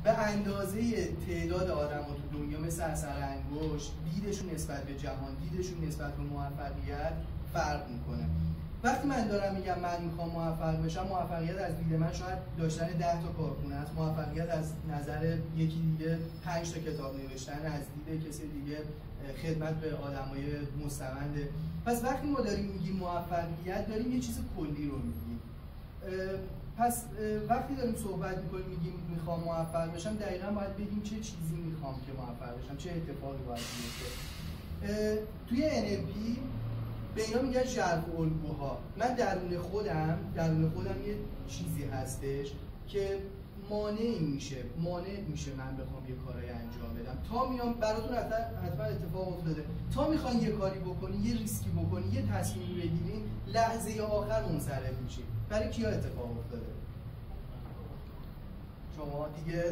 به اندازه تعداد آدم‌ها تو دنیا مثل اثر انگشت دیدشون نسبت به جهان، دیدشون نسبت به موفقیت فرق میکنه. وقتی من دارم میگم من میخوام موفق بشم، موفقیت از دید من شاید داشتن 10 تا کارخونه است، موفقیت از نظر یکی دیگه 5 تا کتاب نوشتن، از دید کسی دیگه خدمت به آدمای مستمنده. پس وقتی ما داریم میگیم موفقیت، داریم یه چیز کلی رو میگیم. پس وقتی داریم صحبت میکنیم میگیم میخوام موفق بشم، دقیقاً باید بگیم چه چیزی میخوام که موفق بشم، چه اتفاقی باید بیفته. توی NLP به اینا میگن ژرف الگوها. من درون خودم یه چیزی هستش که مانع میشه من بخوام یه کارایی انجام بدم. تا میام براتون حتما اتفاق افتاده، تا میخواین یه کاری بکنین، یه ریسکی بکنین، یه تصمیمی بگیرین، لحظه آخر منصرف میشین. برای کیا اتفاق افتاده؟ شما دیگه.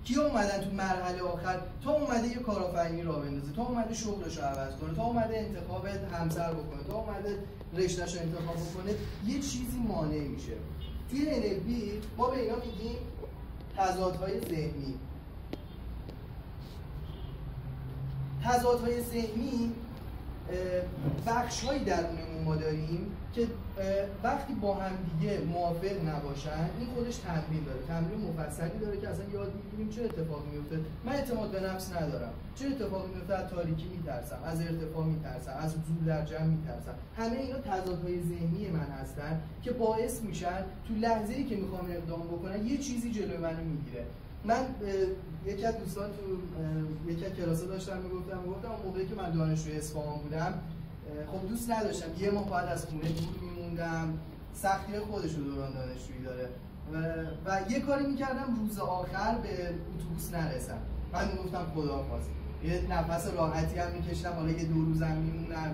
کیا اومدن تو مرحله آخر، تا اومده یه کارآفرینی راه بندازه، تا اومده شغلش رو عوض کنه، تا اومده انتخاب همسر بکنه، تا اومده رشته‌اش رو انتخاب بکنه، یه چیزی مانع میشه. توی NLP ما به اینا میگیم تضادهای ذهنی. تضادهای ذهنی بخش‌هایی درونمون ما داریم که وقتی با هم دیگه موافق نباشن، این خودش تمرین داره، تمرین مفصلی داره که اصلا یاد میگیریم چه اتفاقی میفته. من اعتماد به نفس ندارم، چه اتفاقی میفته؟ از تاریکی میترسم، از ارتفاع میترسم، از حضور در جمع میترسم. همه اینا تضادهای ذهنی من هستن که باعث میشن تو لحظه‌ای که میخوام اقدام بکنم یه چیزی جلوی منو میگیره. من یکی از دوستان تو یکی از کلاس‌ها داشتم میگفتم اون موقعی که من دانشجوی اصفهان بودم، خب دوست نداشتم، یه ماه بعد از خونه دور میموندم، سختی خودش رو دوران دانشجویی داره و یه کاری میکردم روز آخر به اتوبوس نرسم. من میگفتم خداحافظ، یه نفس راحتی هم میکشتم، حالا یه 2 روزم میمونم.